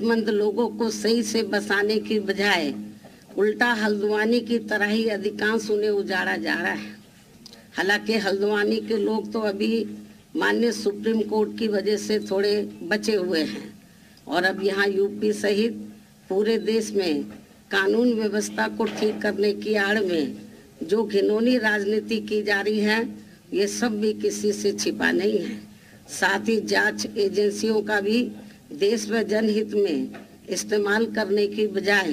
मंद लोगों को सही से बसाने की बजाय उल्टा हल्द्वानी की तरह ही अधिकांश उन्हें उजाड़ा जा रहा है। हालांकि हल्द्वानी के लोग तो अभी माननीय सुप्रीम कोर्ट की वजह से थोड़े बचे हुए हैं और अब यहाँ यूपी सहित पूरे देश में कानून व्यवस्था को ठीक करने की आड़ में जो घिनौनी राजनीति की जा रही है, ये सब भी किसी से छिपा नहीं है। साथ ही जांच एजेंसियों का भी देश व जनहित में इस्तेमाल करने की बजाय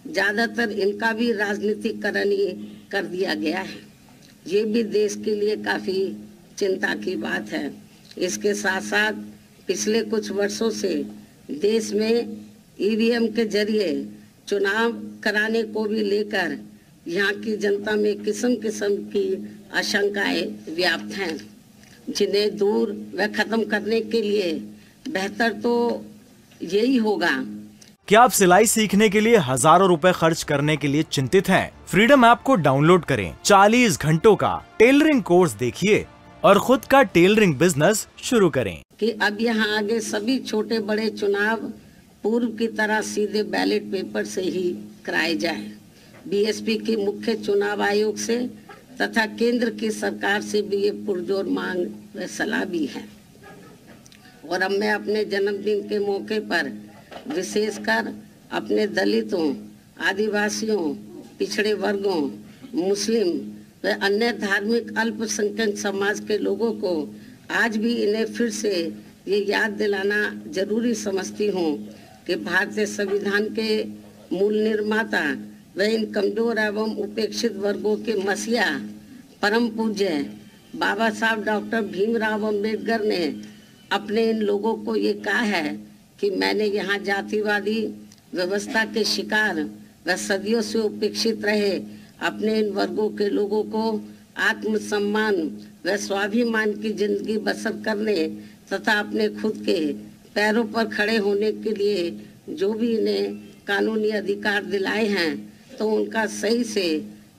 ज़्यादातर इनका भी राजनीतिकरण कर दिया गया है। ये भी देश के लिए काफ़ी चिंता की बात है। इसके साथ साथ पिछले कुछ वर्षों से देश में ईवीएम के जरिए चुनाव कराने को भी लेकर यहाँ की जनता में किस्म किस्म की आशंकाएं व्याप्त हैं, जिन्हें दूर व खत्म करने के लिए बेहतर तो यही होगा। क्या आप सिलाई सीखने के लिए हजारों रुपए खर्च करने के लिए चिंतित हैं? फ्रीडम ऐप को डाउनलोड करें, 40 घंटों का टेलरिंग कोर्स देखिए और खुद का टेलरिंग बिजनेस शुरू करें। कि अब यहाँ आगे सभी छोटे बड़े चुनाव पूर्व की तरह सीधे बैलेट पेपर से ही कराए जाए। बीएसपी की मुख्य चुनाव आयोग से तथा केंद्र की सरकार से भी ये पुरजोर मांग व सलाह भी है। और अब मैं अपने जन्मदिन के मौके पर विशेषकर अपने दलितों, आदिवासियों, पिछड़े वर्गों, मुस्लिम व अन्य धार्मिक अल्पसंख्यक समाज के लोगों को आज भी इन्हें फिर से ये याद दिलाना जरूरी समझती हूँ कि भारतीय संविधान के मूल निर्माता व इन कमजोर एवं उपेक्षित वर्गों के मसीहा परम पूज्य बाबा साहब डॉक्टर भीमराव अंबेडकर ने अपने इन लोगों को ये कहा है कि मैंने यहाँ जातिवादी व्यवस्था के शिकार व सदियों से उपेक्षित रहे अपने इन वर्गों के लोगों को आत्मसम्मान व स्वाभिमान की जिंदगी बसर करने तथा अपने खुद के पैरों पर खड़े होने के लिए जो भी इन्हें कानूनी अधिकार दिलाए हैं, तो उनका सही से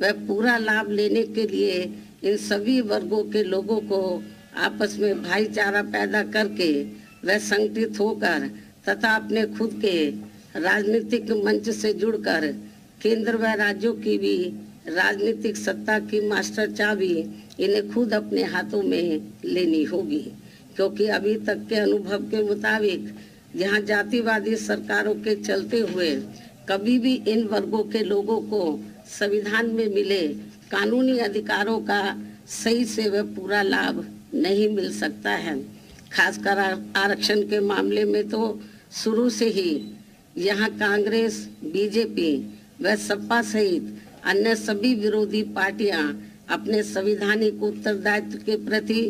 वह पूरा लाभ लेने के लिए इन सभी वर्गों के लोगों को आपस में भाईचारा पैदा करके वह संगठित होकर तथा अपने खुद के राजनीतिक मंच से जुड़कर केंद्र व राज्यों की भी राजनीतिक सत्ता की मास्टर चाबी इन्हें खुद अपने हाथों में लेनी होगी। क्योंकि अभी तक के अनुभव के मुताबिक यहाँ जातिवादी सरकारों के चलते हुए कभी भी इन वर्गों के लोगों को संविधान में मिले कानूनी अधिकारों का सही से वह पूरा लाभ नहीं मिल सकता है। खासकर आरक्षण के मामले में तो शुरू से ही यहाँ कांग्रेस, बीजेपी व सपा सहित अन्य सभी विरोधी पार्टियां अपने संवैधानिक उत्तरदायित्व के प्रति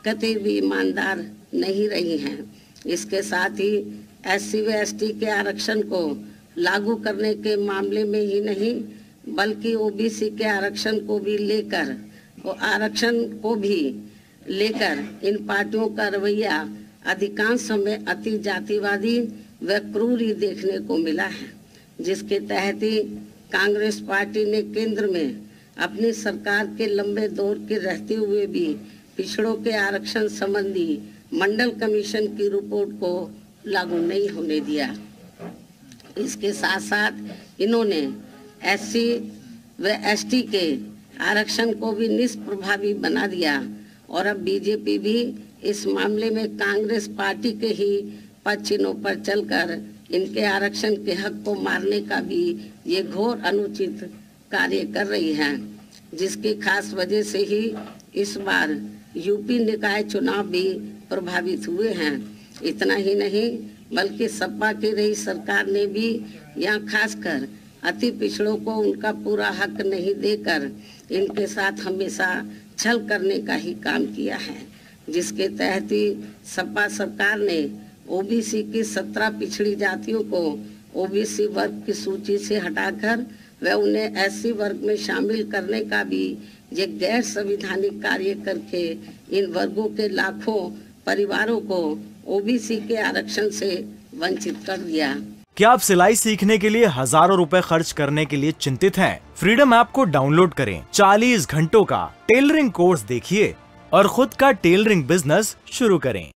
कतई भी ईमानदार नहीं रही हैं। इसके साथ ही एससी व एसटी के आरक्षण को लागू करने के मामले में ही नहीं बल्कि ओबीसी के आरक्षण को भी लेकर इन पार्टियों का रवैया अधिकांश समय अति जातिवादी व क्रूर ही देखने को मिला है, जिसके तहत ही कांग्रेस पार्टी ने केंद्र में अपनी सरकार के लंबे दौर के रहते हुए भी पिछड़ों के आरक्षण संबंधी मंडल कमीशन की रिपोर्ट को लागू नहीं होने दिया। इसके साथ साथ इन्होंने एससी व एसटी के आरक्षण को भी निष्प्रभावी बना दिया और अब बीजेपी भी इस मामले में कांग्रेस पार्टी के ही पद चिन्हों पर चलकर इनके आरक्षण के हक को मारने का भी ये घोर अनुचित कार्य कर रही है, जिसकी खास वजह से ही इस बार यूपी निकाय चुनाव भी प्रभावित हुए हैं। इतना ही नहीं बल्कि सपा की रही सरकार ने भी यहाँ खासकर अति पिछड़ों को उनका पूरा हक नहीं देकर इनके साथ हमेशा छल करने का ही काम किया है, जिसके तहत ही सपा सरकार ने ओबीसी की 17 पिछड़ी जातियों को ओबीसी वर्ग की सूची से हटाकर व उन्हें एससी वर्ग में शामिल करने का भी ये गैर संवैधानिक कार्य करके इन वर्गों के लाखों परिवारों को ओबीसी के आरक्षण से वंचित कर दिया। क्या आप सिलाई सीखने के लिए हजारों रुपए खर्च करने के लिए चिंतित हैं? फ्रीडम ऐप को डाउनलोड करें, 40 घंटों का टेलरिंग कोर्स देखिए और खुद का टेलरिंग बिजनेस शुरू करें।